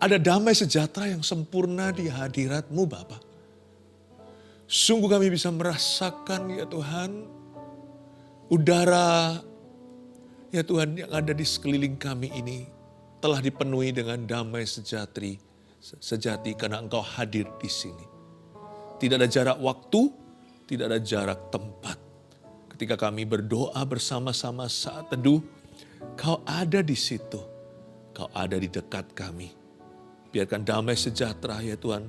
Ada damai sejahtera yang sempurna di hadirat-Mu Bapa. Sungguh kami bisa merasakan ya Tuhan, udara ya Tuhan yang ada di sekeliling kami ini telah dipenuhi dengan damai sejati karena Engkau hadir di sini. Tidak ada jarak waktu, tidak ada jarak tempat. Ketika kami berdoa bersama-sama saat teduh, Kau ada di situ. Kau ada di dekat kami. Biarkan damai sejahtera ya Tuhan,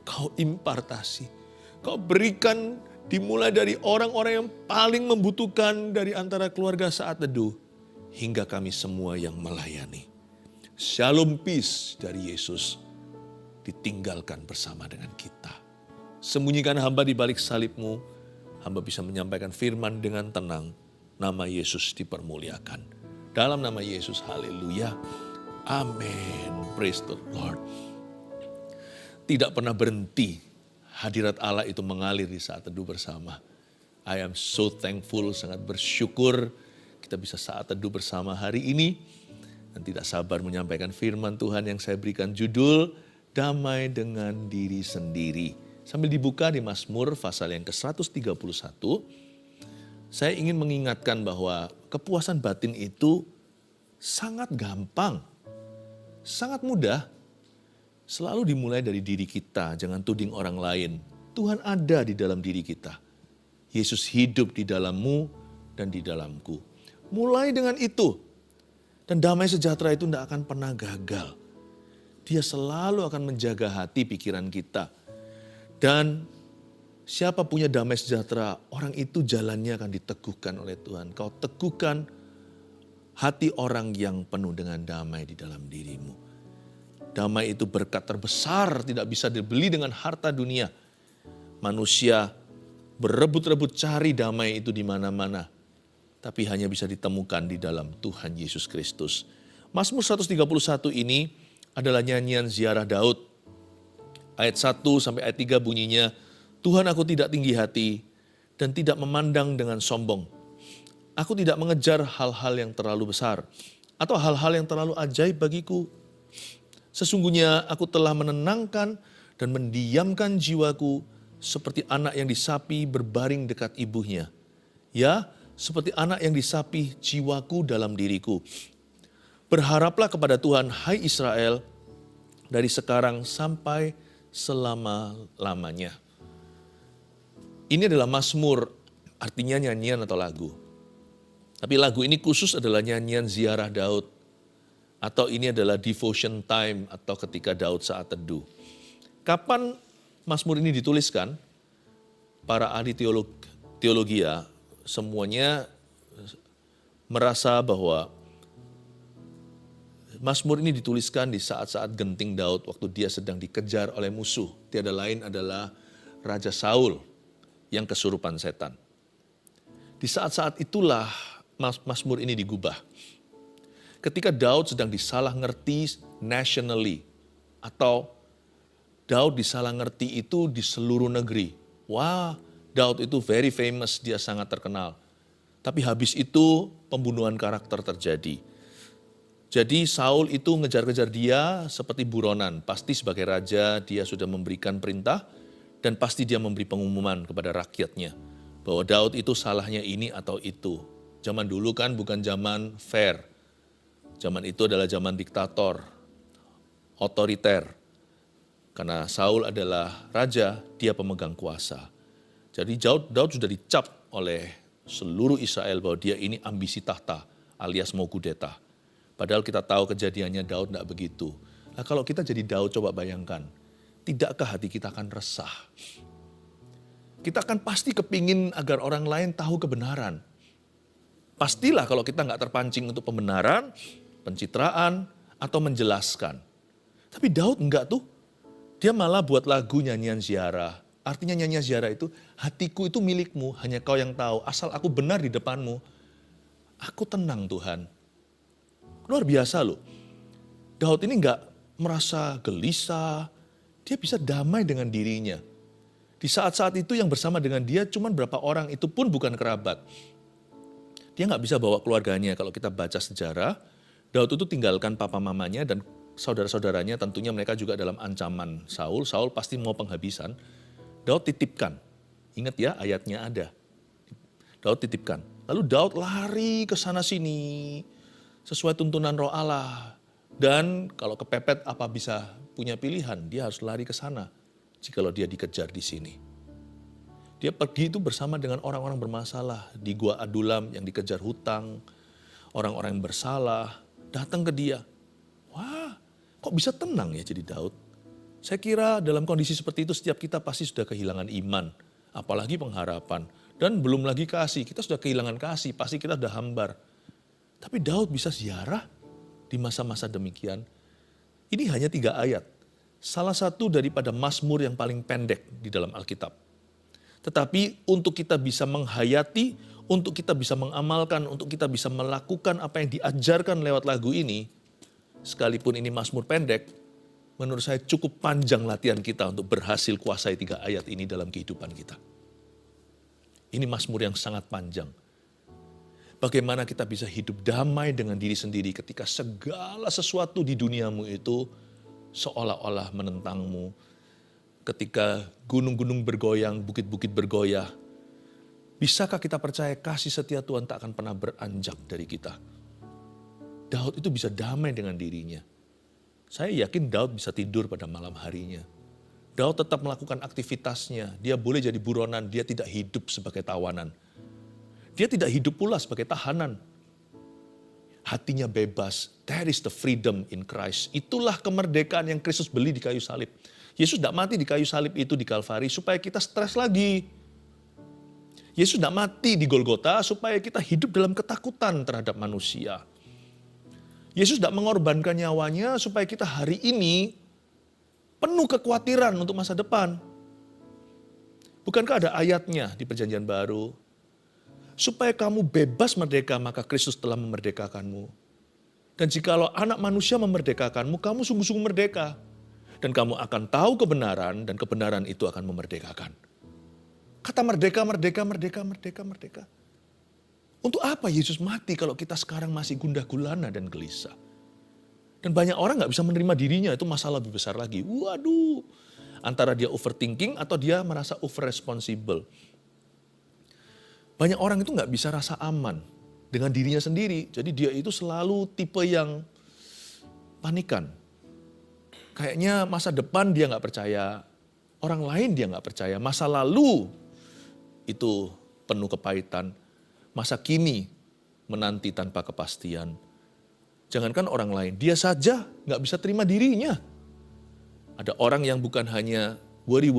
Kau impartasi. Kau berikan dimulai dari orang-orang yang paling membutuhkan dari antara keluarga saat teduh, hingga kami semua yang melayani. Shalom peace dari Yesus ditinggalkan bersama dengan kita. Sembunyikan hamba di balik salib-Mu, hamba bisa menyampaikan firman dengan tenang. Nama Yesus dipermuliakan. Dalam nama Yesus, haleluya. Amin. Praise the Lord. Tidak pernah berhenti hadirat Allah itu mengalir di saat teduh bersama. I am so thankful, sangat bersyukur kita bisa saat teduh bersama hari ini. Dan tidak sabar menyampaikan firman Tuhan yang saya berikan judul, Damai dengan Diri Sendiri. Sambil dibuka di Mazmur pasal yang ke-131, saya ingin mengingatkan bahwa kepuasan batin itu sangat gampang, sangat mudah. Selalu dimulai dari diri kita, jangan tuding orang lain. Tuhan ada di dalam diri kita. Yesus hidup di dalammu dan di dalamku. Mulai dengan itu. Dan damai sejahtera itu tidak akan pernah gagal. Dia selalu akan menjaga hati pikiran kita. Dan siapa punya damai sejahtera, orang itu jalannya akan diteguhkan oleh Tuhan. Kau teguhkan hati orang yang penuh dengan damai di dalam dirimu. Damai itu berkat terbesar, tidak bisa dibeli dengan harta dunia. Manusia berebut-rebut cari damai itu di mana-mana. Tapi hanya bisa ditemukan di dalam Tuhan Yesus Kristus. Mazmur 131 ini adalah nyanyian ziarah Daud. Ayat 1 sampai ayat 3 bunyinya, Tuhan aku tidak tinggi hati dan tidak memandang dengan sombong. Aku tidak mengejar hal-hal yang terlalu besar atau hal-hal yang terlalu ajaib bagiku. Sesungguhnya aku telah menenangkan dan mendiamkan jiwaku seperti anak yang disapi berbaring dekat ibunya. Ya, seperti anak yang disapi jiwaku dalam diriku. Berharaplah kepada Tuhan, hai Israel, dari sekarang sampai selama-lamanya. Ini adalah mazmur, artinya nyanyian atau lagu. Tapi lagu ini khusus adalah nyanyian ziarah Daud. Atau ini adalah devotion time atau ketika Daud saat teduh. Kapan mazmur ini dituliskan? Para ahli teologi semuanya merasa bahwa mazmur ini dituliskan di saat-saat genting Daud waktu dia sedang dikejar oleh musuh. Tiada lain adalah Raja Saul yang kesurupan setan. Di saat-saat itulah mazmur ini digubah. Ketika Daud sedang disalah ngerti nationally atau Daud disalah ngerti itu di seluruh negeri. Wah, Daud itu very famous, dia sangat terkenal. Tapi habis itu pembunuhan karakter terjadi. Jadi Saul itu ngejar-ngejar dia seperti buronan. Pasti sebagai raja dia sudah memberikan perintah dan pasti dia memberi pengumuman kepada rakyatnya. Bahwa Daud itu salahnya ini atau itu. Zaman dulu kan bukan zaman fair. Zaman itu adalah zaman diktator, otoriter. Karena Saul adalah raja, dia pemegang kuasa. Jadi Daud sudah dicap oleh seluruh Israel bahwa dia ini ambisi tahta alias mau kudeta. Padahal kita tahu kejadiannya Daud tidak begitu. Nah kalau kita jadi Daud coba bayangkan, tidakkah hati kita akan resah? Kita akan pasti kepingin agar orang lain tahu kebenaran. Pastilah kalau kita nggak terpancing untuk pembenaran, pencitraan, atau menjelaskan. Tapi Daud enggak tuh. Dia malah buat lagu nyanyian ziarah. Artinya nyanyian ziarah itu, hatiku itu milikmu, hanya kau yang tahu. Asal aku benar di depanmu, aku tenang Tuhan. Luar biasa loh. Daud ini enggak merasa gelisah, dia bisa damai dengan dirinya. Di saat-saat itu yang bersama dengan dia cuma berapa orang, itu pun bukan kerabat. Dia nggak bisa bawa keluarganya. Kalau kita baca sejarah, Daud itu tinggalkan papa mamanya dan saudara-saudaranya, tentunya mereka juga dalam ancaman Saul. Saul pasti mau penghabisan. Daud titipkan. Ingat ya, ayatnya ada. Daud titipkan. Lalu Daud lari ke sana sini sesuai tuntunan Roh Allah. Dan kalau kepepet apa bisa punya pilihan, dia harus lari ke sana jikalau dia dikejar di sini. Dia pergi itu bersama dengan orang-orang bermasalah di Gua Adulam yang dikejar hutang, orang-orang yang bersalah, datang ke dia. Wah, kok bisa tenang ya jadi Daud? Saya kira dalam kondisi seperti itu setiap kita pasti sudah kehilangan iman, apalagi pengharapan. Dan belum lagi kasih, kita sudah kehilangan kasih, pasti kita sudah hambar. Tapi Daud bisa ziarah di masa-masa demikian. Ini hanya 3 ayat. Salah satu daripada mazmur yang paling pendek di dalam Alkitab. Tetapi untuk kita bisa menghayati, untuk kita bisa mengamalkan, untuk kita bisa melakukan apa yang diajarkan lewat lagu ini, sekalipun ini mazmur pendek, menurut saya cukup panjang latihan kita untuk berhasil kuasai 3 ayat ini dalam kehidupan kita. Ini mazmur yang sangat panjang. Bagaimana kita bisa hidup damai dengan diri sendiri ketika segala sesuatu di duniamu itu seolah-olah menentangmu. Ketika gunung-gunung bergoyang, bukit-bukit bergoyah. Bisakah kita percaya kasih setia Tuhan tak akan pernah beranjak dari kita? Daud itu bisa damai dengan dirinya. Saya yakin Daud bisa tidur pada malam harinya. Daud tetap melakukan aktivitasnya. Dia boleh jadi buronan, dia tidak hidup sebagai tawanan. Dia tidak hidup pula sebagai tahanan. Hatinya bebas. There is the freedom in Christ. Itulah kemerdekaan yang Kristus beli di kayu salib. Yesus tidak mati di kayu salib itu di Kalvari supaya kita stres lagi. Yesus tidak mati di Golgota supaya kita hidup dalam ketakutan terhadap manusia. Yesus tidak mengorbankan nyawanya supaya kita hari ini penuh kekhawatiran untuk masa depan. Bukankah ada ayatnya di Perjanjian Baru? Supaya kamu bebas merdeka, maka Kristus telah memerdekakanmu. Dan jikalau anak manusia memerdekakanmu, kamu sungguh-sungguh merdeka. Dan kamu akan tahu kebenaran, dan kebenaran itu akan memerdekakan. Kata merdeka, merdeka, merdeka, merdeka, merdeka. Untuk apa Yesus mati kalau kita sekarang masih gundah gulana dan gelisah? Dan banyak orang gak bisa menerima dirinya, itu masalah lebih besar lagi. Waduh, antara dia overthinking atau dia merasa over responsible. Banyak orang itu gak bisa rasa aman dengan dirinya sendiri. Jadi dia itu selalu tipe yang panikan. Kayaknya masa depan dia gak percaya, orang lain dia gak percaya, masa lalu itu penuh kepahitan, masa kini menanti tanpa kepastian. Jangankan orang lain, dia saja gak bisa terima dirinya. Ada orang yang bukan hanya worry,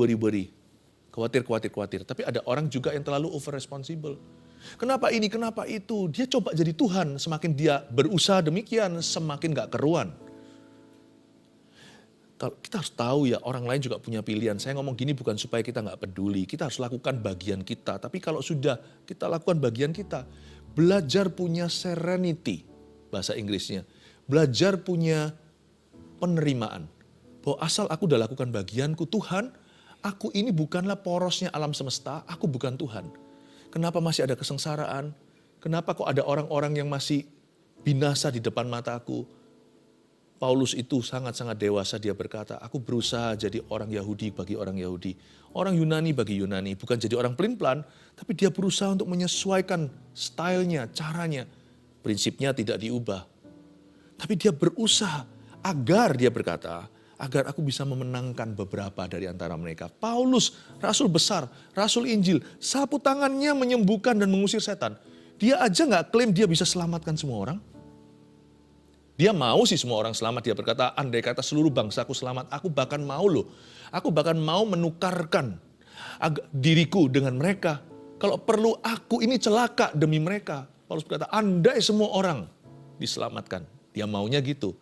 khawatir, tapi ada orang juga yang terlalu over responsible. Kenapa ini, kenapa itu, dia coba jadi Tuhan, semakin dia berusaha demikian, semakin gak keruan. Kita harus tahu ya, orang lain juga punya pilihan. Saya ngomong gini bukan supaya kita nggak peduli. Kita harus lakukan bagian kita. Tapi kalau sudah kita lakukan bagian kita, belajar punya serenity, bahasa Inggrisnya. Belajar punya penerimaan. Bahwa asal aku udah lakukan bagianku, Tuhan, aku ini bukanlah porosnya alam semesta, aku bukan Tuhan. Kenapa masih ada kesengsaraan? Kenapa kok ada orang-orang yang masih binasa di depan mataku? Paulus itu sangat-sangat dewasa, dia berkata, aku berusaha jadi orang Yahudi bagi orang Yahudi. Orang Yunani bagi Yunani, bukan jadi orang pelin-pelan, tapi dia berusaha untuk menyesuaikan stylenya, caranya. Prinsipnya tidak diubah. Tapi dia berusaha agar, dia berkata, agar aku bisa memenangkan beberapa dari antara mereka. Paulus, rasul besar, rasul Injil, sapu tangannya menyembuhkan dan mengusir setan. Dia aja gak klaim dia bisa selamatkan semua orang. Dia mau sih semua orang selamat. Dia berkata, andai kata seluruh bangsaku selamat, aku bahkan mau loh. Aku bahkan mau menukarkan diriku dengan mereka. Kalau perlu aku ini celaka demi mereka. Paulus berkata, andai semua orang diselamatkan. Dia maunya gitu.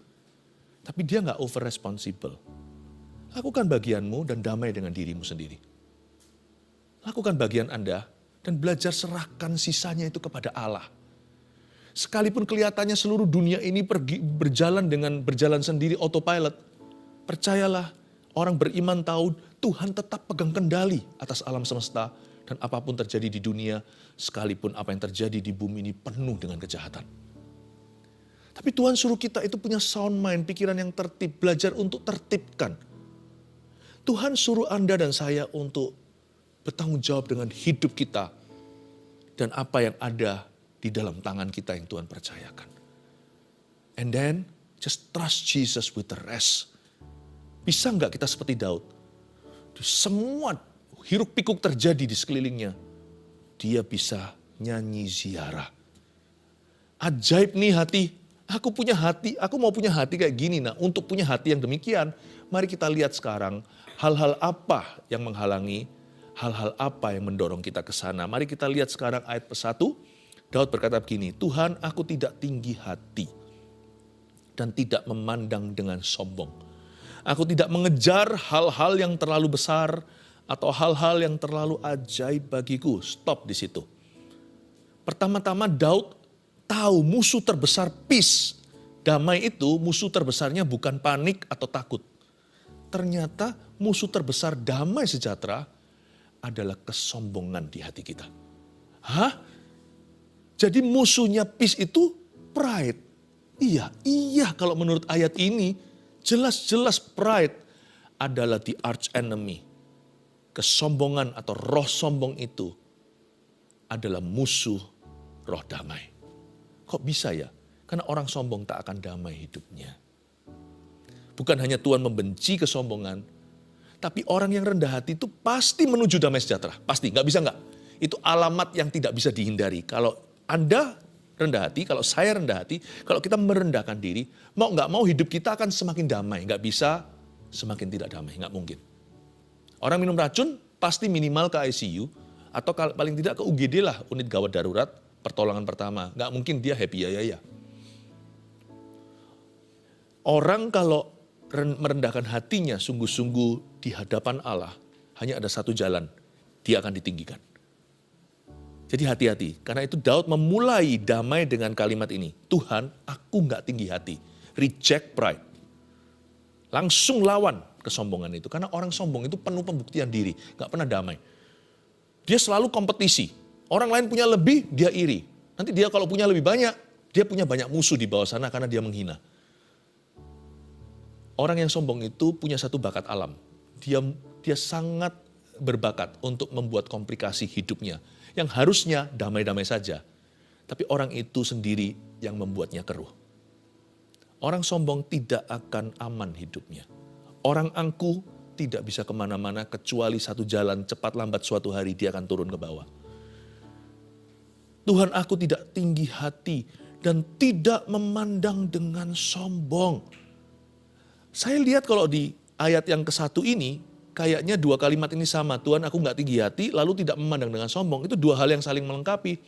Tapi dia gak over responsible. Lakukan bagianmu dan damai dengan dirimu sendiri. Lakukan bagian Anda dan belajar serahkan sisanya itu kepada Allah. Sekalipun kelihatannya seluruh dunia ini berjalan sendiri autopilot. Percayalah, orang beriman tahu Tuhan tetap pegang kendali atas alam semesta. Dan apapun terjadi di dunia, sekalipun apa yang terjadi di bumi ini penuh dengan kejahatan. Tapi Tuhan suruh kita itu punya sound mind, pikiran yang tertib, belajar untuk tertibkan. Tuhan suruh Anda dan saya untuk bertanggung jawab dengan hidup kita dan apa yang ada di dalam tangan kita yang Tuhan percayakan. And then just trust Jesus with the rest. Bisa nggak kita seperti Daud? Semua hiruk pikuk terjadi di sekelilingnya. Dia bisa nyanyi ziarah. Ajaib nih hati. Aku punya hati, aku mau punya hati kayak gini. Nah, untuk punya hati yang demikian, mari kita lihat sekarang hal-hal apa yang menghalangi, hal-hal apa yang mendorong kita ke sana. Mari kita lihat sekarang ayat 1. Daud berkata begini, Tuhan, aku tidak tinggi hati dan tidak memandang dengan sombong. Aku tidak mengejar hal-hal yang terlalu besar atau hal-hal yang terlalu ajaib bagiku. Stop di situ. Pertama-tama Daud tahu musuh terbesar peace, damai itu musuh terbesarnya bukan panik atau takut. Ternyata musuh terbesar damai sejahtera adalah kesombongan di hati kita. Hah? Jadi musuhnya peace itu pride. Iya kalau menurut ayat ini jelas-jelas pride adalah the arch enemy. Kesombongan atau roh sombong itu adalah musuh roh damai. Kok bisa ya? Karena orang sombong tak akan damai hidupnya. Bukan hanya Tuhan membenci kesombongan, tapi orang yang rendah hati itu pasti menuju damai sejahtera. Pasti, nggak bisa nggak. Itu alamat yang tidak bisa dihindari. Kalau Anda rendah hati, kalau saya rendah hati, kalau kita merendahkan diri, mau nggak mau hidup kita akan semakin damai. Nggak bisa semakin tidak damai, nggak mungkin. Orang minum racun pasti minimal ke ICU, atau paling tidak ke UGD lah, unit gawat darurat, pertolongan pertama. Nggak mungkin dia happy ya. Orang kalau merendahkan hatinya sungguh-sungguh di hadapan Allah, hanya ada satu jalan, dia akan ditinggikan. Jadi hati-hati, karena itu Daud memulai damai dengan kalimat ini. Tuhan, aku nggak tinggi hati. Reject pride. Langsung lawan kesombongan itu. Karena orang sombong itu penuh pembuktian diri, nggak pernah damai. Dia selalu kompetisi. Orang lain punya lebih, dia iri. Nanti dia kalau punya lebih banyak, dia punya banyak musuh di bawah sana karena dia menghina. Orang yang sombong itu punya satu bakat alam. Dia sangat berbakat untuk membuat komplikasi hidupnya. Yang harusnya damai-damai saja. Tapi orang itu sendiri yang membuatnya keruh. Orang sombong tidak akan aman hidupnya. Orang angkuh tidak bisa kemana-mana kecuali satu jalan, cepat lambat suatu hari dia akan turun ke bawah. Tuhan, aku tidak tinggi hati dan tidak memandang dengan sombong. Saya lihat kalau di ayat yang ke-1 ini, kayaknya dua kalimat ini sama. Tuhan, aku nggak tinggi hati, lalu tidak memandang dengan sombong. Itu dua hal yang saling melengkapi.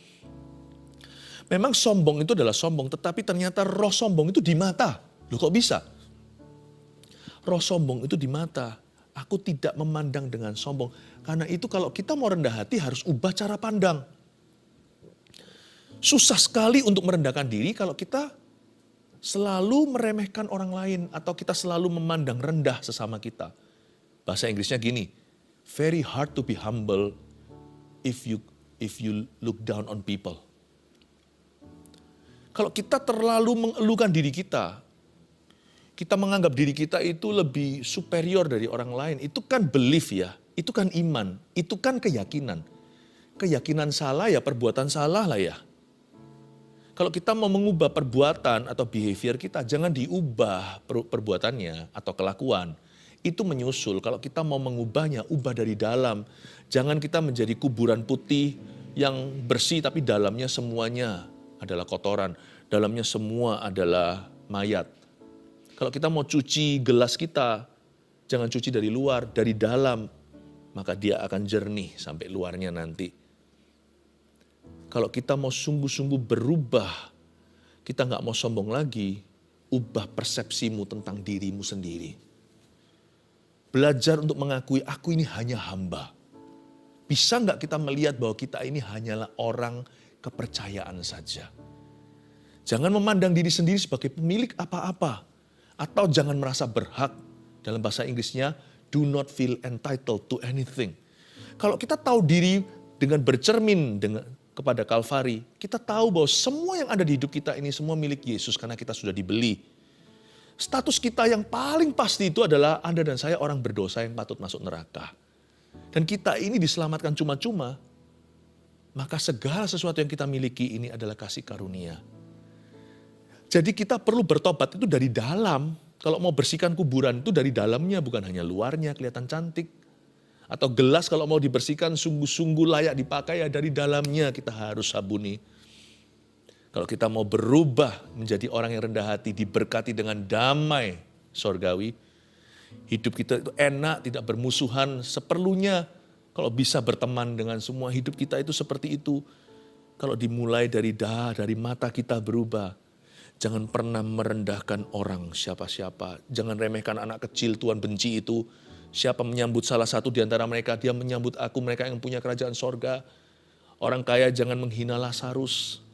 Memang sombong itu adalah sombong, tetapi ternyata roh sombong itu di mata. Loh kok bisa? Roh sombong itu di mata. Aku tidak memandang dengan sombong. Karena itu kalau kita mau rendah hati harus ubah cara pandang. Susah sekali untuk merendahkan diri kalau kita selalu meremehkan orang lain atau kita selalu memandang rendah sesama kita. Bahasa Inggrisnya gini, very hard to be humble if you look down on people. Kalau kita terlalu mengeluhkan diri kita menganggap diri kita itu lebih superior dari orang lain, itu kan belief ya, itu kan iman, itu kan keyakinan. Keyakinan salah ya perbuatan salah lah ya. Kalau kita mau mengubah perbuatan atau behavior kita, jangan diubah perbuatannya atau kelakuan. Itu menyusul, kalau kita mau mengubahnya, ubah dari dalam. Jangan kita menjadi kuburan putih yang bersih tapi dalamnya semuanya adalah kotoran. Dalamnya semua adalah mayat. Kalau kita mau cuci gelas kita, jangan cuci dari luar, dari dalam. Maka dia akan jernih sampai luarnya nanti. Kalau kita mau sungguh-sungguh berubah, kita nggak mau sombong lagi, ubah persepsimu tentang dirimu sendiri. Belajar untuk mengakui, aku ini hanya hamba. Bisa nggak kita melihat bahwa kita ini hanyalah orang kepercayaan saja. Jangan memandang diri sendiri sebagai pemilik apa-apa. Atau jangan merasa berhak. Dalam bahasa Inggrisnya, do not feel entitled to anything. Kalau kita tahu diri dengan bercermin kepada Kalvari, kita tahu bahwa semua yang ada di hidup kita ini semua milik Yesus karena kita sudah dibeli. Status kita yang paling pasti itu adalah Anda dan saya orang berdosa yang patut masuk neraka. Dan kita ini diselamatkan cuma-cuma, maka segala sesuatu yang kita miliki ini adalah kasih karunia. Jadi kita perlu bertobat itu dari dalam. Kalau mau bersihkan kuburan itu dari dalamnya, bukan hanya luarnya kelihatan cantik. Atau gelas kalau mau dibersihkan sungguh-sungguh layak dipakai, ya dari dalamnya kita harus sabuni. Kalau kita mau berubah menjadi orang yang rendah hati, diberkati dengan damai sorgawi, hidup kita itu enak, tidak bermusuhan seperlunya. Kalau bisa berteman dengan semua, hidup kita itu seperti itu. Kalau dimulai dari mata kita berubah. Jangan pernah merendahkan orang siapa-siapa. Jangan remehkan anak kecil, Tuhan benci itu. Siapa menyambut salah satu di antara mereka, dia menyambut aku, mereka yang punya kerajaan sorga. Orang kaya jangan menghina Lazarus.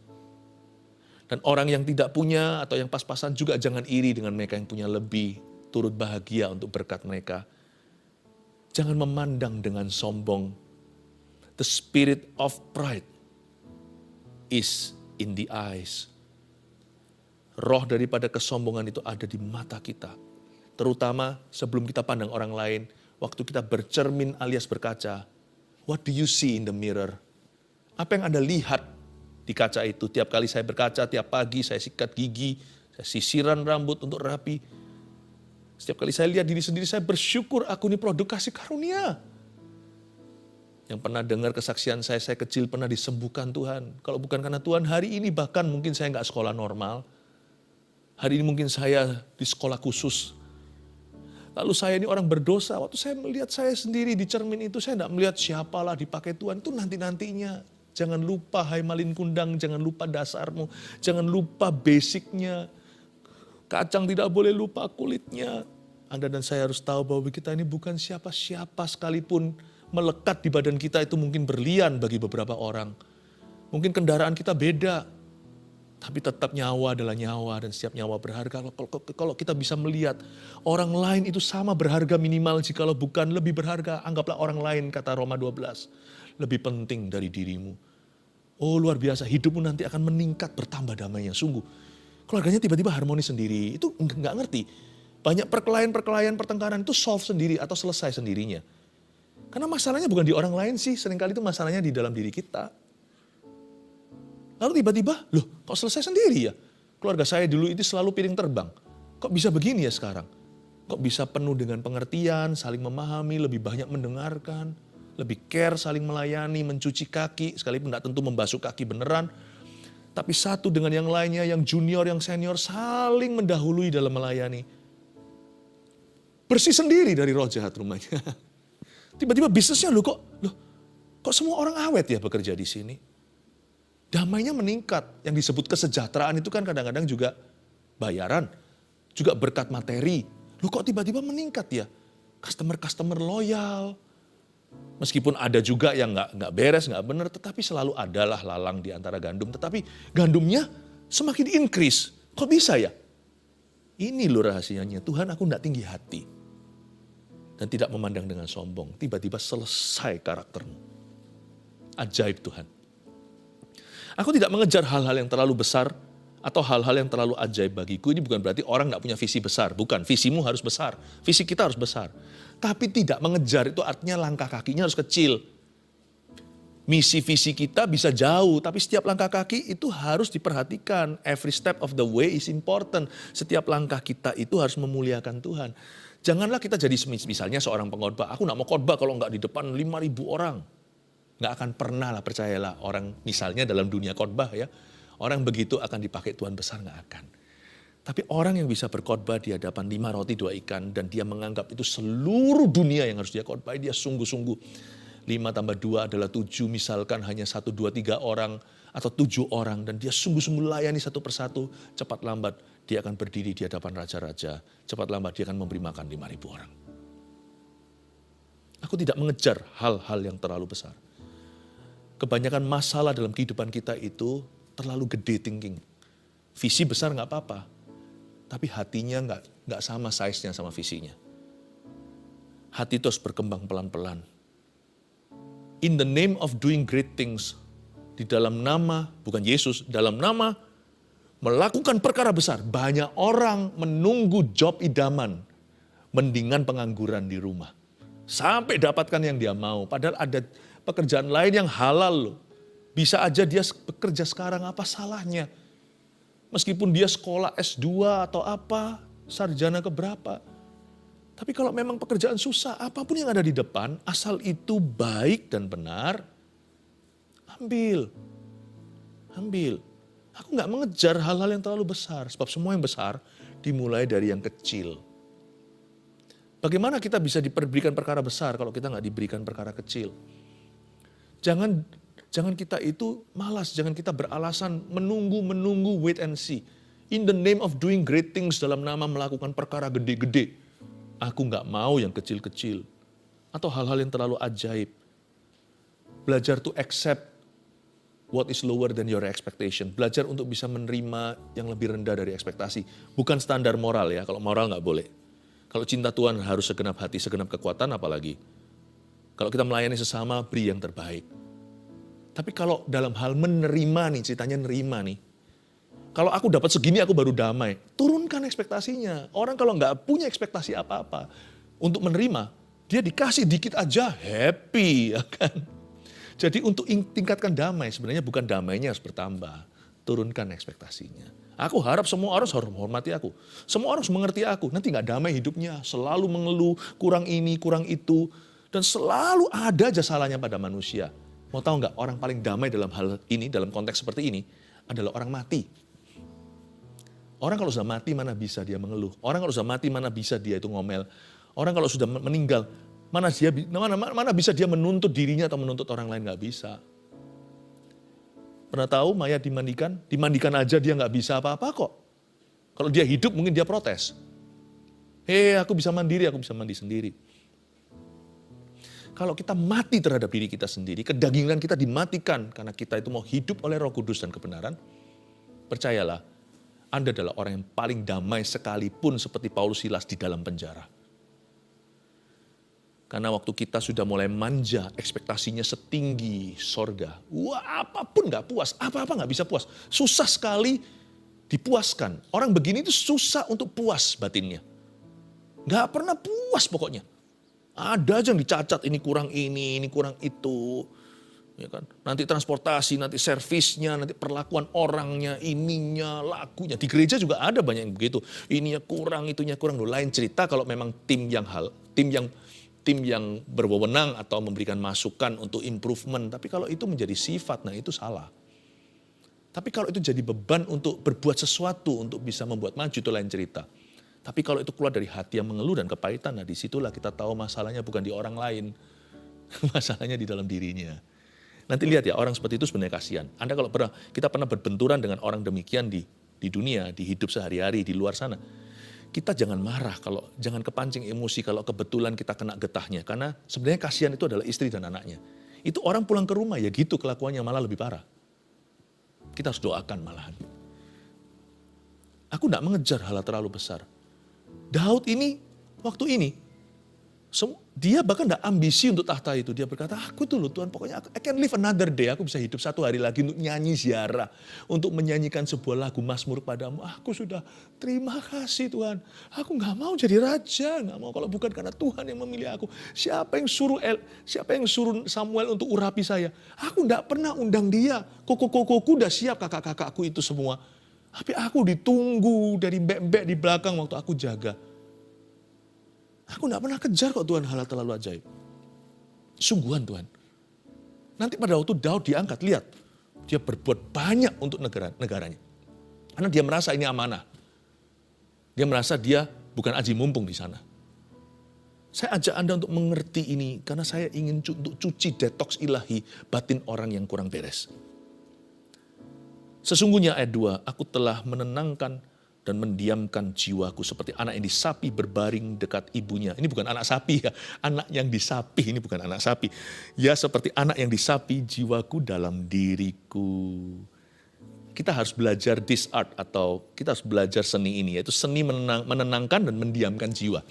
Dan orang yang tidak punya atau yang pas-pasan juga jangan iri dengan mereka yang punya lebih. Turut bahagia untuk berkat mereka. Jangan memandang dengan sombong. The spirit of pride is in the eyes. Roh daripada kesombongan itu ada di mata kita. Terutama sebelum kita pandang orang lain, waktu kita bercermin alias berkaca, what do you see in the mirror? Apa yang Anda lihat di kaca itu? Tiap kali saya berkaca, tiap pagi saya sikat gigi, saya sisiran rambut untuk rapi. Setiap kali saya lihat diri sendiri, saya bersyukur aku ini produk kasih karunia. Yang pernah dengar kesaksian saya kecil pernah disembuhkan Tuhan. Kalau bukan karena Tuhan, hari ini bahkan mungkin saya nggak sekolah normal. Hari ini mungkin saya di sekolah khusus. Lalu saya ini orang berdosa, waktu saya melihat saya sendiri di cermin itu, saya tidak melihat siapalah dipakai Tuhan, itu nanti-nantinya. Jangan lupa hai malin kundang, jangan lupa dasarmu, jangan lupa basicnya. Kacang tidak boleh lupa kulitnya. Anda dan saya harus tahu bahwa kita ini bukan siapa-siapa sekalipun melekat di badan kita itu mungkin berlian bagi beberapa orang. Mungkin kendaraan kita beda. Tapi tetap nyawa adalah nyawa dan setiap nyawa berharga. Kalau kita bisa melihat orang lain itu sama berharga minimal jikalau bukan lebih berharga. Anggaplah orang lain kata Roma 12. Lebih penting dari dirimu. Oh luar biasa hidupmu nanti akan meningkat bertambah damainya. Sungguh keluarganya tiba-tiba harmonis sendiri. Itu nggak ngerti. Banyak perkelahian pertengkaran itu solve sendiri atau selesai sendirinya. Karena masalahnya bukan di orang lain sih. Seringkali itu masalahnya di dalam diri kita. Lalu tiba-tiba, loh kok selesai sendiri ya? Keluarga saya dulu itu selalu piring terbang. Kok bisa begini ya sekarang? Kok bisa penuh dengan pengertian, saling memahami, lebih banyak mendengarkan, lebih care, saling melayani, mencuci kaki, sekalipun tidak tentu membasuh kaki beneran. Tapi satu dengan yang lainnya, yang junior, yang senior, saling mendahului dalam melayani. Bersih sendiri dari roh jahat rumahnya. Tiba-tiba bisnisnya loh kok semua orang awet ya bekerja di sini? Damainya meningkat. Yang disebut kesejahteraan itu kan kadang-kadang juga bayaran. Juga berkat materi. Loh kok tiba-tiba meningkat ya? Customer loyal. Meskipun ada juga yang nggak beres, nggak benar. Tetapi selalu adalah lalang di antara gandum. Tetapi gandumnya semakin increase. Kok bisa ya? Ini loh rahasianya. Tuhan aku nggak tinggi hati. Dan tidak memandang dengan sombong. Tiba-tiba selesai karaktermu. Ajaib Tuhan. Aku tidak mengejar hal-hal yang terlalu besar atau hal-hal yang terlalu ajaib bagiku. Ini bukan berarti orang tidak punya visi besar. Bukan, visimu harus besar. Visi kita harus besar. Tapi tidak mengejar itu artinya langkah kakinya harus kecil. Misi visi kita bisa jauh, tapi setiap langkah kaki itu harus diperhatikan. Every step of the way is important. Setiap langkah kita itu harus memuliakan Tuhan. Janganlah kita jadi misalnya seorang pengkhotbah. Aku tidak mau khotbah kalau nggak di depan 5.000 orang. Nggak akan pernah lah percayalah orang misalnya dalam dunia khotbah ya. Orang begitu akan dipakai Tuhan besar nggak akan. Tapi orang yang bisa berkhotbah di hadapan 5 roti 2 ikan dan dia menganggap itu seluruh dunia yang harus dia khotbah, dia sungguh-sungguh 5 tambah 2 adalah 7 misalkan hanya 1, 2, 3 orang atau 7 orang dan dia sungguh-sungguh layani satu persatu, cepat lambat dia akan berdiri di hadapan raja-raja, cepat lambat dia akan memberi makan 5.000 orang. Aku tidak mengejar hal-hal yang terlalu besar. Kebanyakan masalah dalam kehidupan kita itu terlalu gede thinking. Visi besar nggak apa-apa, tapi hatinya nggak sama size-nya sama visinya. Hati itu harus berkembang pelan-pelan. In the name of doing great things, di dalam nama, bukan Yesus, dalam nama melakukan perkara besar. Banyak orang menunggu job idaman, mendingan pengangguran di rumah. Sampai dapatkan yang dia mau. Padahal ada pekerjaan lain yang halal loh. Bisa aja dia bekerja sekarang, apa salahnya? Meskipun dia sekolah S2 atau apa, sarjana keberapa. Tapi kalau memang pekerjaan susah, apapun yang ada di depan, asal itu baik dan benar, ambil. Aku nggak mengejar hal-hal yang terlalu besar, sebab semua yang besar dimulai dari yang kecil. Bagaimana kita bisa diberikan perkara besar kalau kita nggak diberikan perkara kecil? Jangan kita itu malas, jangan kita beralasan menunggu, wait and see. In the name of doing great things, dalam nama melakukan perkara gede-gede. Aku nggak mau yang kecil-kecil. Atau hal-hal yang terlalu ajaib. Belajar to accept what is lower than your expectation. Belajar untuk bisa menerima yang lebih rendah dari ekspektasi. Bukan standar moral ya, kalau moral nggak boleh. Kalau cinta Tuhan harus segenap hati, segenap kekuatan apalagi. Kalau kita melayani sesama, beri yang terbaik. Tapi kalau dalam hal menerima nih, ceritanya nerima nih. Kalau aku dapat segini aku baru damai. Turunkan ekspektasinya. Orang kalau nggak punya ekspektasi apa-apa untuk menerima, dia dikasih dikit aja happy, ya kan? Jadi untuk tingkatkan damai, sebenarnya bukan damainya harus bertambah. Turunkan ekspektasinya. Aku harap semua orang harus menghormati aku. Semua orang harus mengerti aku. Nanti nggak damai hidupnya. Selalu mengeluh, kurang ini, kurang itu. Dan selalu ada aja salahnya pada manusia. Mau tahu nggak, orang paling damai dalam hal ini, dalam konteks seperti ini, adalah orang mati. Orang kalau sudah mati mana bisa dia mengeluh. Orang kalau sudah mati mana bisa dia itu ngomel. Orang kalau sudah meninggal, mana bisa dia menuntut dirinya atau menuntut orang lain, nggak bisa. Pernah tahu mayat dimandikan? Dimandikan aja dia nggak bisa apa-apa kok. Kalau dia hidup mungkin dia protes. Aku bisa mandiri, aku bisa mandi sendiri. Kalau kita mati terhadap diri kita sendiri, kedagingan kita dimatikan karena kita itu mau hidup oleh Roh Kudus dan kebenaran, percayalah, Anda adalah orang yang paling damai sekalipun seperti Paulus Silas di dalam penjara. Karena waktu kita sudah mulai manja, ekspektasinya setinggi sorga. Wah, apapun gak puas, apa-apa gak bisa puas. Susah sekali dipuaskan. Orang begini itu susah untuk puas batinnya. Gak pernah puas pokoknya. Ada aja yang dicacat, ini kurang itu. Ya kan? Nanti transportasi, nanti servisnya, nanti perlakuan orangnya, ininya, lagunya. Di gereja juga ada banyak yang begitu. Ininya kurang, itunya kurang. Lain cerita kalau memang tim yang berwenang atau memberikan masukan untuk improvement. Tapi kalau itu menjadi sifat, nah itu salah. Tapi kalau itu jadi beban untuk berbuat sesuatu, untuk bisa membuat maju, itu lain cerita. Tapi kalau itu keluar dari hati yang mengeluh dan kepahitan, nah disitulah kita tahu masalahnya bukan di orang lain. Masalahnya di dalam dirinya. Nanti lihat ya, orang seperti itu sebenarnya kasihan. Kita pernah berbenturan dengan orang demikian di dunia, di hidup sehari-hari, di luar sana. Kita jangan marah, jangan kepancing emosi kalau kebetulan kita kena getahnya. Karena sebenarnya kasihan itu adalah istri dan anaknya. Itu orang pulang ke rumah ya gitu kelakuannya, malah lebih parah. Kita harus doakan malahan. Aku tidak mengejar hal terlalu besar. Daud ini, waktu ini, dia bahkan tidak ambisi untuk tahta itu. Dia berkata, aku tuh loh Tuhan, pokoknya I can live another day. Aku bisa hidup satu hari lagi untuk nyanyi ziarah. Untuk menyanyikan sebuah lagu Mazmur padamu. Aku sudah terima kasih Tuhan. Aku gak mau jadi raja. Gak mau kalau bukan karena Tuhan yang memilih aku. Siapa yang suruh Samuel untuk urapi saya? Aku gak pernah undang dia. Koko-kokoku udah siap, kakak-kakakku itu semua. Tapi aku ditunggu dari mbek-mbek di belakang waktu aku jaga. Aku gak pernah kejar kok Tuhan hal terlalu ajaib. Sungguhan Tuhan. Nanti pada waktu Daud diangkat, lihat. Dia berbuat banyak untuk negaranya. Karena dia merasa ini amanah. Dia merasa dia bukan aji mumpung di sana. Saya ajak Anda untuk mengerti ini. Karena saya ingin untuk cuci detoks ilahi batin orang yang kurang beres. Sesungguhnya ayat 2, aku telah menenangkan dan mendiamkan jiwaku seperti anak yang disapi berbaring dekat ibunya. Ini bukan anak sapi ya, anak yang disapi, ini bukan anak sapi. Ya seperti anak yang disapi jiwaku dalam diriku. Kita harus belajar this art atau kita harus belajar seni ini, yaitu seni menenangkan dan mendiamkan jiwa.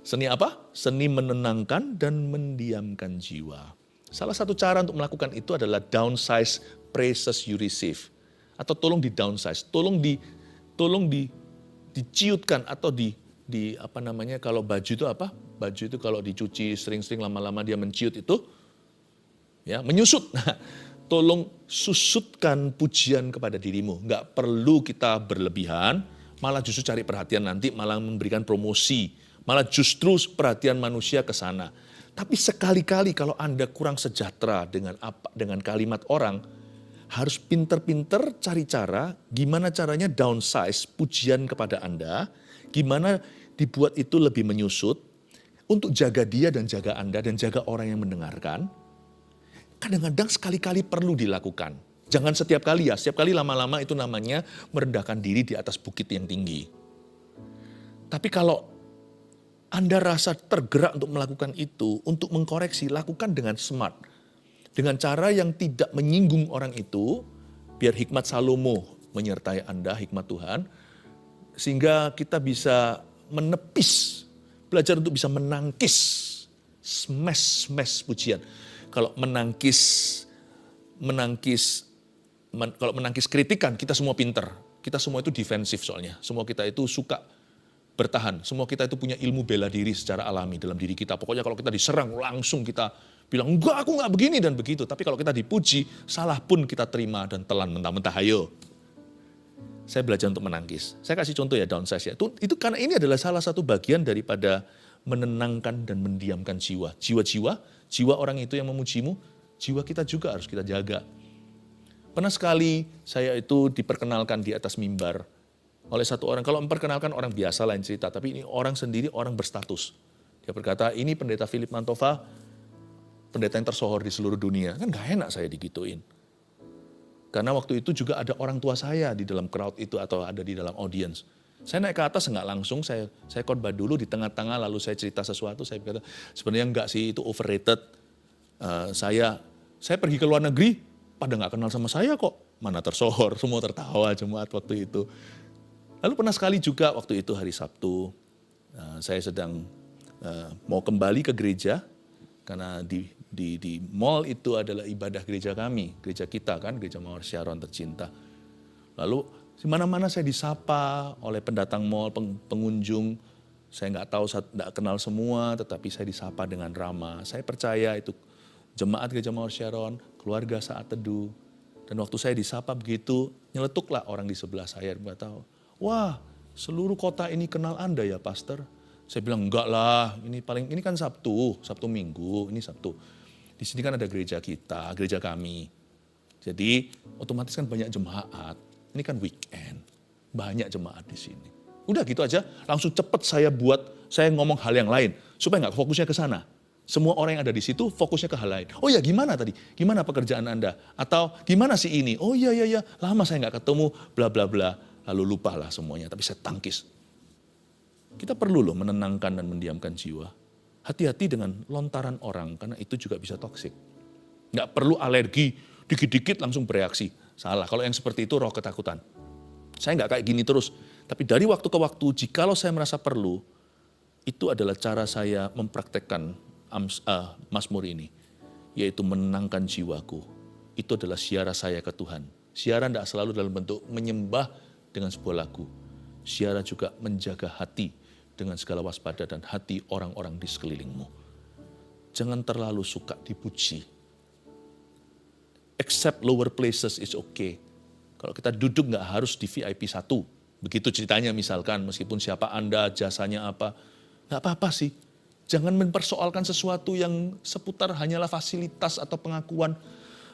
Seni apa? Seni menenangkan dan mendiamkan jiwa. Salah satu cara untuk melakukan itu adalah downsize praises you receive. Atau tolong di downsize, tolong diciutkan atau apa namanya, kalau baju itu apa? Baju itu kalau dicuci sering-sering lama-lama dia menciut itu, ya menyusut. Nah, tolong susutkan pujian kepada dirimu. Nggak perlu kita berlebihan, malah justru cari perhatian nanti, malah memberikan promosi, malah justru perhatian manusia ke sana. Tapi sekali-kali kalau Anda kurang sejahtera dengan kalimat orang, harus pinter-pinter cari cara, gimana caranya downsize pujian kepada Anda, gimana dibuat itu lebih menyusut, untuk jaga dia dan jaga Anda dan jaga orang yang mendengarkan. Kadang-kadang sekali-kali perlu dilakukan. Jangan setiap kali ya, setiap kali lama-lama itu namanya merendahkan diri di atas bukit yang tinggi. Tapi kalau Anda rasa tergerak untuk melakukan itu, untuk mengkoreksi, lakukan dengan smart. Dengan cara yang tidak menyinggung orang itu, biar hikmat Salomo menyertai Anda, hikmat Tuhan, sehingga kita bisa menepis, belajar untuk bisa menangkis, smash pujian. Kalau menangkis kritikan, kita semua pinter. Kita semua itu defensif soalnya. Semua kita itu suka bertahan. Semua kita itu punya ilmu bela diri secara alami dalam diri kita. Pokoknya kalau kita diserang, langsung kita bilang, enggak, aku enggak begini dan begitu. Tapi kalau kita dipuji, salah pun kita terima dan telan mentah-mentah. Ayo. Saya belajar untuk menangkis. Saya kasih contoh ya, downsize ya. Itu karena ini adalah salah satu bagian daripada menenangkan dan mendiamkan jiwa. Jiwa orang itu yang memujimu, jiwa kita juga harus kita jaga. Pernah sekali saya itu diperkenalkan di atas mimbar oleh satu orang. Kalau memperkenalkan orang biasa lain cerita, tapi ini orang sendiri, orang berstatus. Dia berkata, ini pendeta Philip Mantova, pendeta yang tersohor di seluruh dunia. Kan gak enak saya digituin. Karena waktu itu juga ada orang tua saya di dalam crowd itu atau ada di dalam audience. Saya naik ke atas enggak langsung, saya khotbah dulu di tengah-tengah lalu saya cerita sesuatu, saya berkata sebenarnya enggak sih itu overrated. Saya pergi ke luar negeri, pada enggak kenal sama saya kok, mana tersohor, semua tertawa jemaat waktu itu. Lalu pernah sekali juga waktu itu hari Sabtu, saya sedang mau kembali ke gereja, karena di mall itu adalah ibadah gereja kami, gereja kita kan, Gereja Mawar Syaron tercinta. Lalu di mana-mana saya disapa oleh pendatang mall, pengunjung. Saya nggak tahu, nggak kenal semua, tetapi saya disapa dengan ramah. Saya percaya itu jemaat Gereja Mawar Syaron, keluarga saat teduh. Dan waktu saya disapa begitu, nyeletuklah orang di sebelah saya. Dia tahu, wah, seluruh kota ini kenal Anda ya, Pastor. Saya bilang, enggak lah, ini kan Sabtu Minggu, ini Sabtu. Di sini kan ada gereja kita, gereja kami. Jadi otomatis kan banyak jemaat. Ini kan weekend, banyak jemaat di sini. Udah gitu aja, langsung cepet saya ngomong hal yang lain. Supaya nggak fokusnya ke sana. Semua orang yang ada di situ fokusnya ke hal lain. Oh ya gimana tadi? Gimana pekerjaan Anda? Atau gimana sih ini? Oh iya, lama saya nggak ketemu, bla bla bla. Lalu lupalah semuanya, tapi saya tangkis. Kita perlu loh menenangkan dan mendiamkan jiwa. Hati-hati dengan lontaran orang, karena itu juga bisa toksik. Nggak perlu alergi, dikit-dikit langsung bereaksi. Salah, kalau yang seperti itu roh ketakutan. Saya nggak kayak gini terus. Tapi dari waktu ke waktu, jikalau saya merasa perlu, itu adalah cara saya mempraktekkan Mazmur ini. Yaitu menenangkan jiwaku. Itu adalah siara saya ke Tuhan. Siara tidak selalu dalam bentuk menyembah dengan sebuah lagu. Siara juga menjaga hati dengan segala waspada dan hati orang-orang di sekelilingmu. Jangan terlalu suka dipuji. Except lower places is okay. Kalau kita duduk nggak harus di VIP 1. Begitu ceritanya misalkan, meskipun siapa Anda, jasanya apa. Nggak apa-apa sih. Jangan mempersoalkan sesuatu yang seputar hanyalah fasilitas atau pengakuan.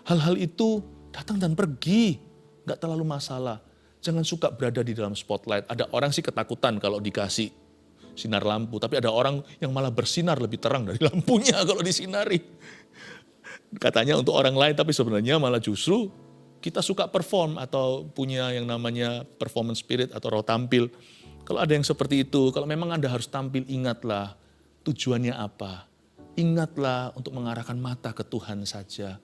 Hal-hal itu datang dan pergi. Nggak terlalu masalah. Jangan suka berada di dalam spotlight. Ada orang sih ketakutan kalau dikasih sinar lampu. Tapi ada orang yang malah bersinar lebih terang dari lampunya kalau disinari. Katanya untuk orang lain, tapi sebenarnya malah justru kita suka perform atau punya yang namanya performance spirit atau roh tampil. Kalau ada yang seperti itu, kalau memang Anda harus tampil, ingatlah tujuannya apa. Ingatlah untuk mengarahkan mata ke Tuhan saja.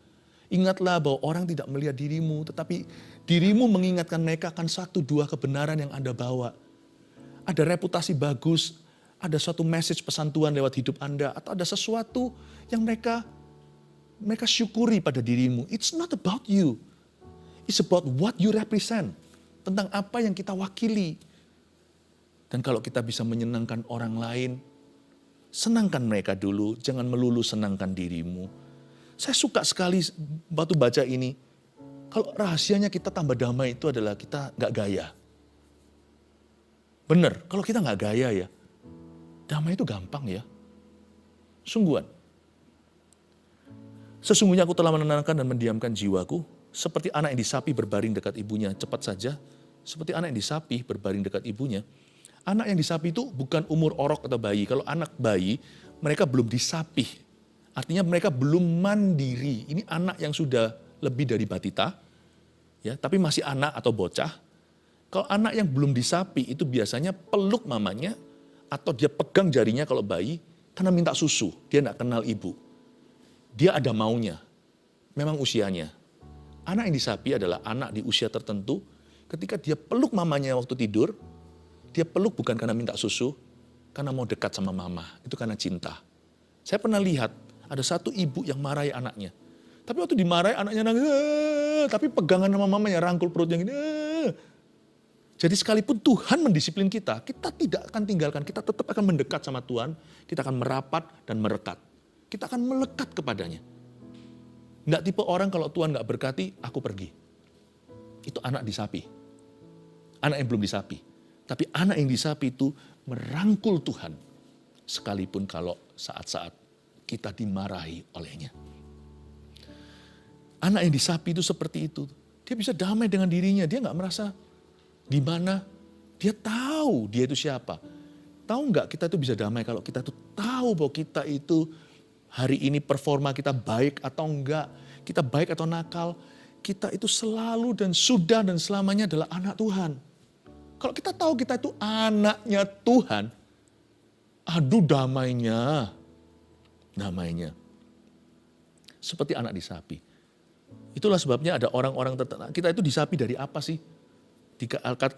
Ingatlah bahwa orang tidak melihat dirimu, tetapi dirimu mengingatkan mereka akan 1-2 kebenaran yang Anda bawa. Ada reputasi bagus, ada suatu message pesan Tuhan lewat hidup Anda, atau ada sesuatu yang mereka syukuri pada dirimu. It's not about you. It's about what you represent. Tentang apa yang kita wakili. Dan kalau kita bisa menyenangkan orang lain, senangkan mereka dulu, jangan melulu senangkan dirimu. Saya suka sekali waktu baca ini. Kalau rahasianya kita tambah damai itu adalah kita gak gaya. Bener, kalau kita gak gaya ya, damai itu gampang ya. Sungguhan. Sesungguhnya aku telah menenangkan dan mendiamkan jiwaku, seperti anak yang disapi berbaring dekat ibunya. Cepat saja, seperti anak yang disapi berbaring dekat ibunya. Anak yang disapi itu bukan umur orok atau bayi. Kalau anak bayi, mereka belum disapih. Artinya mereka belum mandiri. Ini anak yang sudah lebih dari batita, ya, tapi masih anak atau bocah. Kalau anak yang belum disapi itu biasanya peluk mamanya, atau dia pegang jarinya kalau bayi, karena minta susu. Dia tidak kenal ibu. Dia ada maunya. Memang usianya. Anak yang disapi adalah anak di usia tertentu, ketika dia peluk mamanya waktu tidur, dia peluk bukan karena minta susu, karena mau dekat sama mama. Itu karena cinta. Saya pernah lihat, ada satu ibu yang marahi anaknya. Tapi waktu dimarahi anaknya nangis, tapi pegangan sama mamanya, rangkul perutnya gini. Jadi sekalipun Tuhan mendisiplin kita, kita tidak akan tinggalkan, kita tetap akan mendekat sama Tuhan, kita akan merapat dan merekat. Kita akan melekat kepadanya. Nggak tipe orang kalau Tuhan nggak berkati, aku pergi. Itu anak disapi. Anak yang belum disapi. Tapi anak yang disapi itu merangkul Tuhan. Sekalipun kalau saat-saat kita dimarahi olehnya. Anak yang disapi itu seperti itu. Dia bisa damai dengan dirinya. Dia nggak merasa gimana. Dia tahu dia itu siapa. Tahu nggak kita itu bisa damai kalau kita itu tahu bahwa kita itu hari ini performa kita baik atau enggak. Kita baik atau nakal. Kita itu selalu dan sudah dan selamanya adalah anak Tuhan. Kalau kita tahu kita itu anaknya Tuhan, aduh damainya. Damainya. Seperti anak disapi. Itulah sebabnya ada orang-orang tertentu. Kita itu disapi dari apa sih?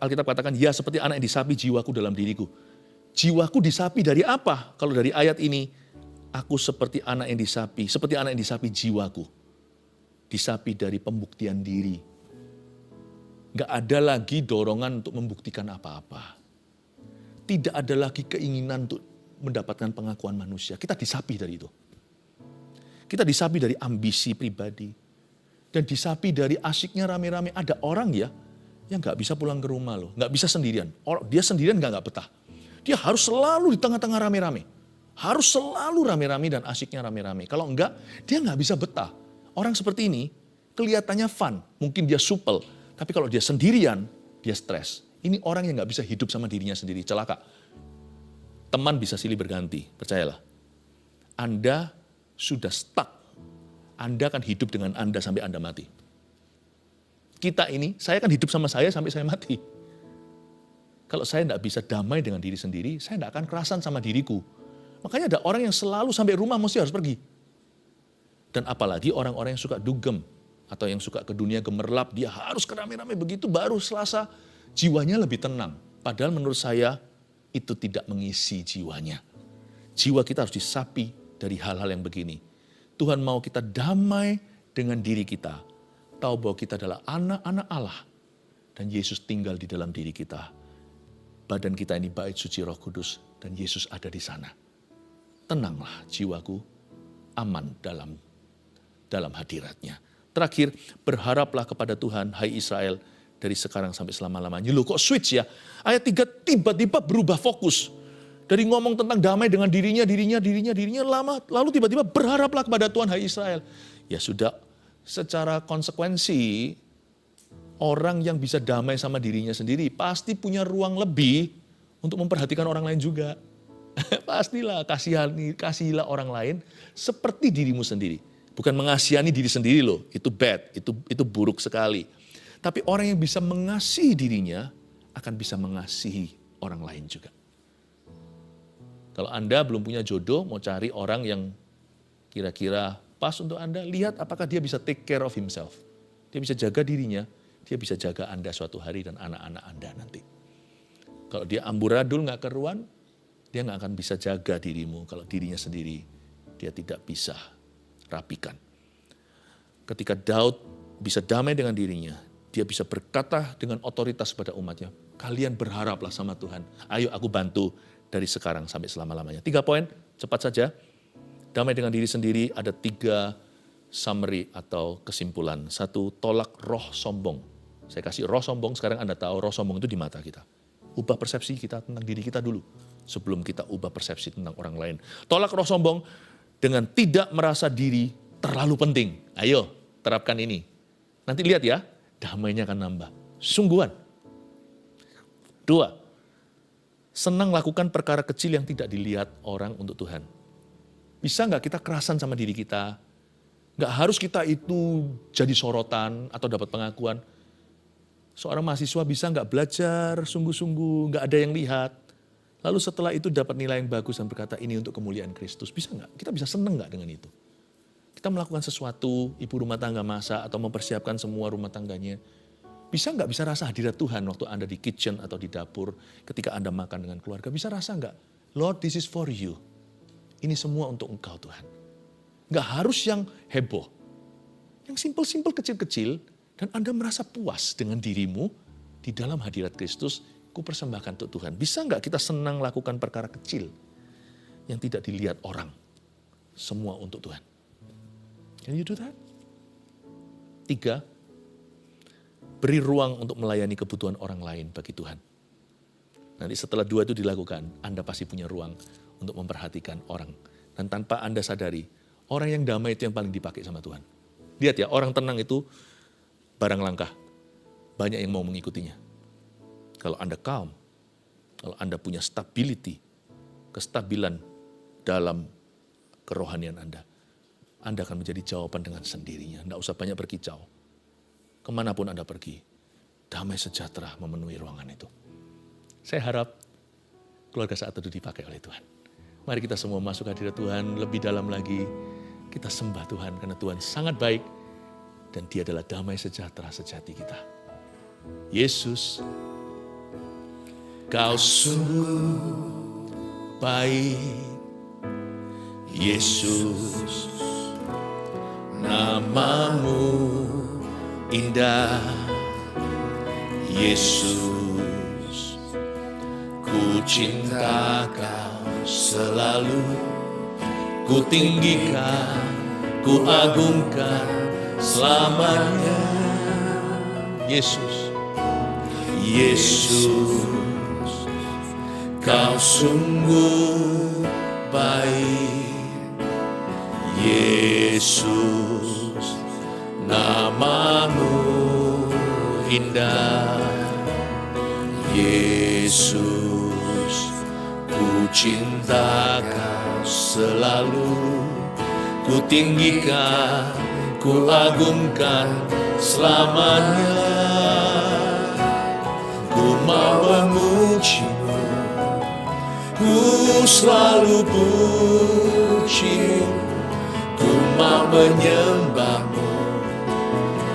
Alkitab katakan, ya seperti anak yang disapi jiwaku dalam diriku. Jiwaku disapi dari apa? Kalau dari ayat ini, aku seperti anak yang disapi. Seperti anak yang disapi jiwaku. Disapi dari pembuktian diri. Gak ada lagi dorongan untuk membuktikan apa-apa. Tidak ada lagi keinginan untuk mendapatkan pengakuan manusia. Kita disapi dari itu. Kita disapi dari ambisi pribadi. Dan disapi dari asyiknya rame-rame. Ada orang ya, yang gak bisa pulang ke rumah loh. Gak bisa sendirian. Dia sendirian gak betah. Dia harus selalu di tengah-tengah rame-rame. Harus selalu rame-rame dan asyiknya rame-rame. Kalau enggak, dia gak bisa betah. Orang seperti ini kelihatannya fun. Mungkin dia supel. Tapi kalau dia sendirian, dia stres. Ini orang yang gak bisa hidup sama dirinya sendiri, celaka. Teman bisa silih berganti, percayalah. Anda sudah stuck. Anda akan hidup dengan Anda sampai Anda mati. Kita ini, saya akan hidup sama saya sampai saya mati. Kalau saya gak bisa damai dengan diri sendiri, saya gak akan kerasan sama diriku. Makanya ada orang yang selalu sampai rumah mesti harus pergi. Dan apalagi orang-orang yang suka dugem. Atau yang suka ke dunia gemerlap, dia harus ke rame-rame begitu, baru Selasa jiwanya lebih tenang. Padahal menurut saya itu tidak mengisi jiwanya. Jiwa kita harus disapi dari hal-hal yang begini. Tuhan mau kita damai dengan diri kita. Tahu bahwa kita adalah anak-anak Allah. Dan Yesus tinggal di dalam diri kita. Badan kita ini bait suci Roh Kudus dan Yesus ada di sana. Tenanglah jiwaku, aman dalam hadiratnya. Terakhir, berharaplah kepada Tuhan, hai Israel, dari sekarang sampai selama-lamanya. Loh kok switch ya? Ayat 3 tiba-tiba berubah fokus. Dari ngomong tentang damai dengan dirinya, lalu tiba-tiba berharaplah kepada Tuhan, hai Israel. Ya sudah, secara konsekuensi, orang yang bisa damai sama dirinya sendiri, pasti punya ruang lebih untuk memperhatikan orang lain juga. Pastilah, kasihilah orang lain seperti dirimu sendiri. Bukan mengasihani diri sendiri loh, itu bad, itu buruk sekali. Tapi orang yang bisa mengasihi dirinya akan bisa mengasihi orang lain juga. Kalau Anda belum punya jodoh, mau cari orang yang kira-kira pas untuk Anda, lihat apakah dia bisa take care of himself. Dia bisa jaga dirinya, dia bisa jaga Anda suatu hari dan anak-anak Anda nanti. Kalau dia amburadul gak keruan, dia gak akan bisa jaga dirimu kalau dirinya sendiri dia tidak bisa rapikan. Ketika Daud bisa damai dengan dirinya, dia bisa berkata dengan otoritas pada umatnya, kalian berharaplah sama Tuhan. Ayo aku bantu dari sekarang sampai selama-lamanya. 3 poin, cepat saja. Damai dengan diri sendiri, ada 3 summary atau kesimpulan. 1, tolak roh sombong. Saya kasih roh sombong, sekarang Anda tahu roh sombong itu di mata kita. Ubah persepsi kita tentang diri kita dulu, sebelum kita ubah persepsi tentang orang lain. Tolak roh sombong dengan tidak merasa diri terlalu penting. Ayo, terapkan ini. Nanti lihat ya, damainya akan nambah. Sungguhan. 2, senang lakukan perkara kecil yang tidak dilihat orang untuk Tuhan. Bisa nggak kita kerasan sama diri kita? Nggak harus kita itu jadi sorotan atau dapat pengakuan. Seorang mahasiswa bisa nggak belajar sungguh-sungguh, nggak ada yang lihat. Lalu setelah itu dapat nilai yang bagus dan berkata ini untuk kemuliaan Kristus. Bisa nggak? Kita bisa senang nggak dengan itu? Kita melakukan sesuatu, ibu rumah tangga masak atau mempersiapkan semua rumah tangganya. Bisa nggak bisa rasa hadirat Tuhan waktu Anda di kitchen atau di dapur ketika Anda makan dengan keluarga? Bisa rasa nggak? Lord, this is for you. Ini semua untuk Engkau Tuhan. Nggak harus yang heboh. Yang simpel-simpel kecil-kecil dan Anda merasa puas dengan dirimu di dalam hadirat Kristus, ku persembahkan untuk Tuhan. Bisa nggak kita senang lakukan perkara kecil yang tidak dilihat orang? Semua untuk Tuhan. Can you do that? 3, beri ruang untuk melayani kebutuhan orang lain bagi Tuhan. Nanti setelah 2 itu dilakukan, Anda pasti punya ruang untuk memperhatikan orang. Dan tanpa Anda sadari, orang yang damai itu yang paling dipakai sama Tuhan. Lihat ya, orang tenang itu barang langka. Banyak yang mau mengikutinya. Kalau Anda calm, kalau Anda punya stability, kestabilan dalam kerohanian Anda akan menjadi jawaban dengan sendirinya. Tidak usah banyak berkicau. Kemanapun Anda pergi, damai sejahtera memenuhi ruangan itu. Saya harap keluarga saat itu dipakai oleh Tuhan. Mari kita semua masuk hadirat Tuhan lebih dalam lagi. Kita sembah Tuhan karena Tuhan sangat baik dan Dia adalah damai sejahtera sejati kita. Yesus, Kau sungguh baik. Yesus, Namamu indah. Yesus, ku cinta Kau selalu. Ku tinggikan, ku agungkan selamanya. Yesus, Yesus, Kau sungguh baik. Yesus, Namamu indah. Yesus, ku cinta Kau selalu. Ku tinggikan, ku agungkan selamanya. Ku mau memuji-Mu, ku selalu puji-Mu. Ku mau menyembah-Mu,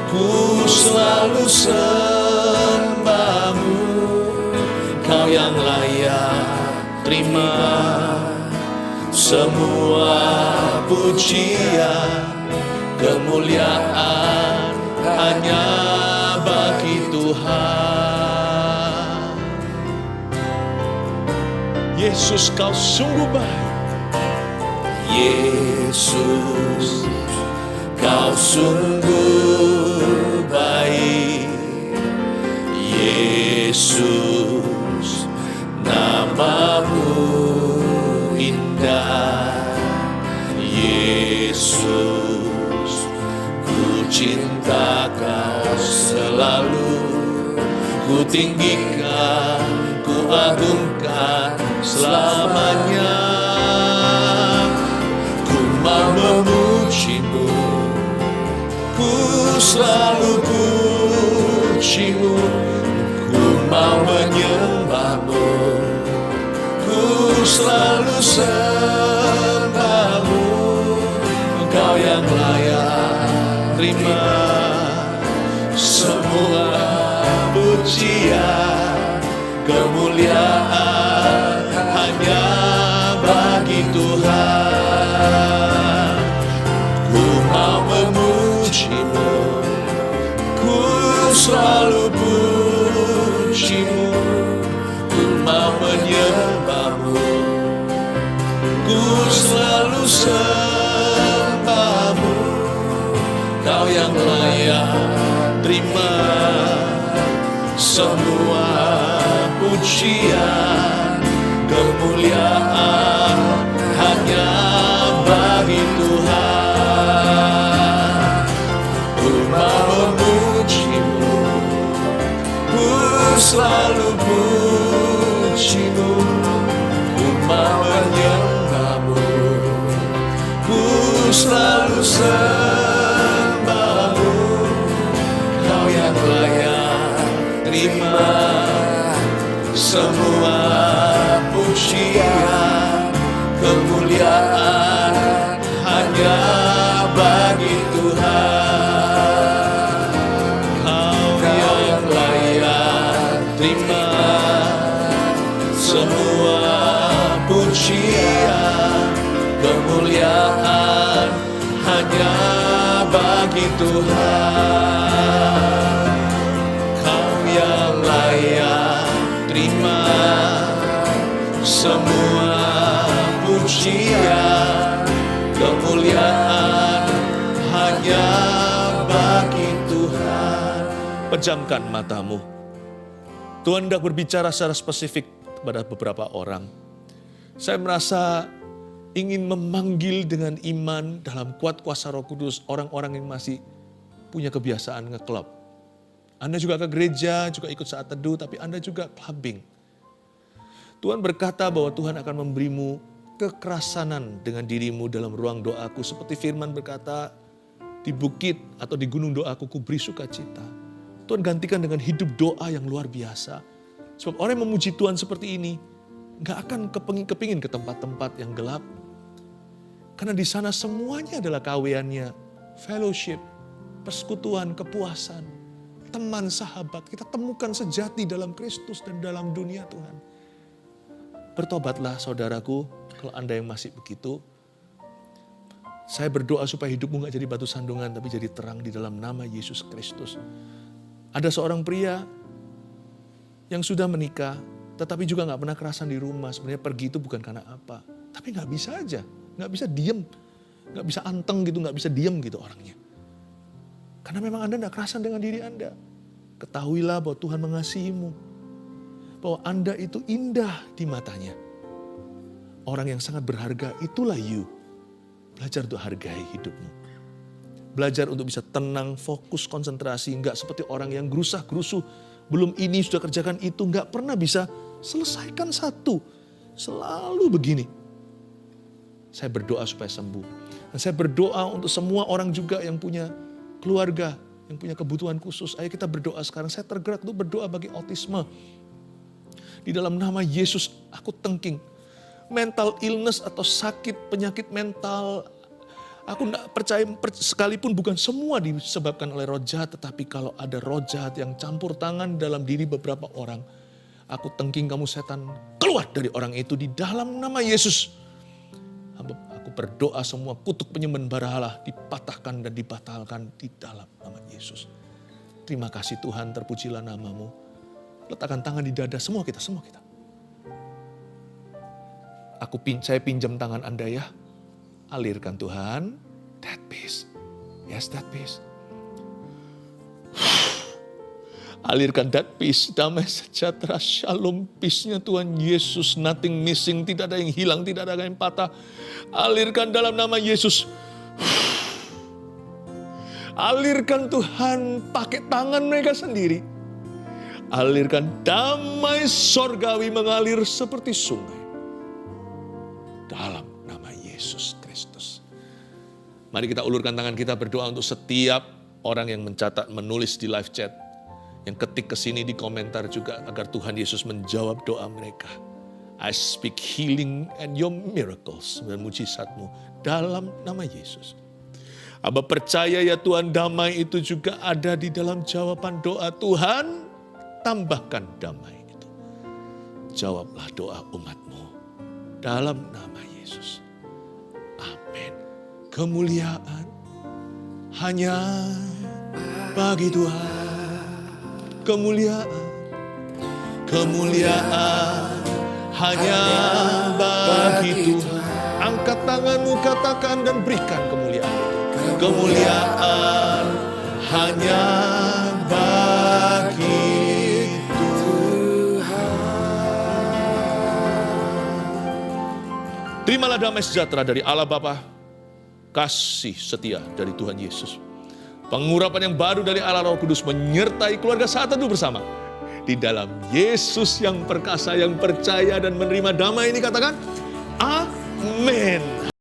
ku selalu sembah-Mu. Kau yang layak terima semua pujian, kemuliaan hanya bagi Tuhan. Yesus, Kau sungguh baik. Yesus, Kau sungguh baik. Yesus, Namamu indah. Yesus, ku cinta Kau selalu. Ku tinggikan, ku agungkan selamanya. Ku mau memuji-Mu, ku selalu puji-Mu. Ku mau menyembah-Mu, ku selalu sembah-Mu. Engkau yang layak terima semua pujian, kemuliaan hanya bagi Tuhan. Ku mau memuji-Mu, ku selalu pujimu, ku mau menyembahmu, ku selalu sembahmu, kau yang layak terima semua pujian, kemuliaan hanya bagi Tuhan. Ku mau memujimu, ku selalu pujimu, ku mau menyembahmu, ku selalu sembahmu, kau yang layak terima semua pujian, kemuliaan hanya bagi Tuhan. Kau yang layak terima semua pujian, kemuliaan hanya bagi Tuhan. Kau yang layak terima semua pujian, kemuliaan hanya bagi Tuhan. Pejamkan matamu. Tuhan hendak berbicara secara spesifik kepada beberapa orang. Saya merasa ingin memanggil dengan iman dalam kuat kuasa Roh Kudus orang-orang yang masih punya kebiasaan ngeklub. Anda juga ke gereja, juga ikut saat teduh, tapi Anda juga clubbing. Tuhan berkata bahwa Tuhan akan memberimu kekerasanan dengan dirimu dalam ruang doaku. Seperti firman berkata, di bukit atau di gunung doaku ku beri sukacita. Tuhan gantikan dengan hidup doa yang luar biasa. Sebab orang yang memuji Tuhan seperti ini, gak akan kepingin ke tempat-tempat yang gelap. Karena di sana semuanya adalah kawiannya, fellowship, persekutuan, kepuasan, teman, sahabat. Kita temukan sejati dalam Kristus dan dalam dunia Tuhan. Bertobatlah saudaraku, kalau Anda yang masih begitu. Saya berdoa supaya hidupmu gak jadi batu sandungan, tapi jadi terang di dalam nama Yesus Kristus. Ada seorang pria yang sudah menikah, tetapi juga gak pernah kerasan di rumah. Sebenarnya pergi itu bukan karena apa, tapi gak bisa aja. Gak bisa diem, gak bisa anteng gitu, gak bisa diem gitu orangnya. Karena memang Anda gak kerasan dengan diri Anda. Ketahuilah bahwa Tuhan mengasihimu. Bahwa Anda itu indah di matanya. Orang yang sangat berharga, itulah you. Belajar untuk hargai hidupmu. Belajar untuk bisa tenang, fokus, konsentrasi. Gak seperti orang yang gerusah-gerusuh. Belum ini sudah kerjakan itu, gak pernah bisa selesaikan satu. Selalu begini. Saya berdoa supaya sembuh. Dan saya berdoa untuk semua orang juga yang punya keluarga, yang punya kebutuhan khusus. Ayo kita berdoa sekarang. Saya tergerak untuk berdoa bagi autisme. Di dalam nama Yesus, aku tengking. Mental illness atau sakit, penyakit mental. Aku tidak percaya sekalipun bukan semua disebabkan oleh roh jahat. Tetapi kalau ada roh jahat yang campur tangan dalam diri beberapa orang. Aku tengking kamu setan, keluar dari orang itu di dalam nama Yesus. Aku berdoa semua kutuk penyembahan berhala dipatahkan dan dibatalkan di dalam nama Yesus. Terima kasih Tuhan, terpujilah namamu. Letakkan tangan di dada semua kita. Saya pinjam tangan Anda ya. Alirkan Tuhan, that peace. Yes, that peace. Alirkan that peace, damai sejahtera, shalom, peace-nya Tuhan Yesus, nothing missing, tidak ada yang hilang, tidak ada yang patah. Alirkan dalam nama Yesus. Alirkan Tuhan, pakai tangan mereka sendiri. Alirkan damai sorgawi mengalir seperti sungai. Dalam nama Yesus Kristus. Mari kita ulurkan tangan kita berdoa untuk setiap orang yang mencatat, menulis di live chat. Yang ketik ke sini di komentar juga agar Tuhan Yesus menjawab doa mereka. I speak healing and your miracles dan mujizatmu dalam nama Yesus. Aba percaya ya Tuhan, damai itu juga ada di dalam jawaban doa. Tuhan, tambahkan damai itu. Jawablah doa umatmu dalam nama Yesus. Amin. Kemuliaan hanya bagi Tuhan. kemuliaan, kemuliaan hanya bagi Tuhan. Angkat tanganmu, katakan dan berikan kemuliaan itu. Kemuliaan hanya bagi Tuhan. Terimalah damai sejahtera dari Allah Bapa, kasih setia dari Tuhan Yesus, pengurapan yang baru dari Allah Roh Kudus menyertai keluarga saat teduh bersama. Di dalam Yesus yang perkasa, yang percaya dan menerima damai ini, katakan amin.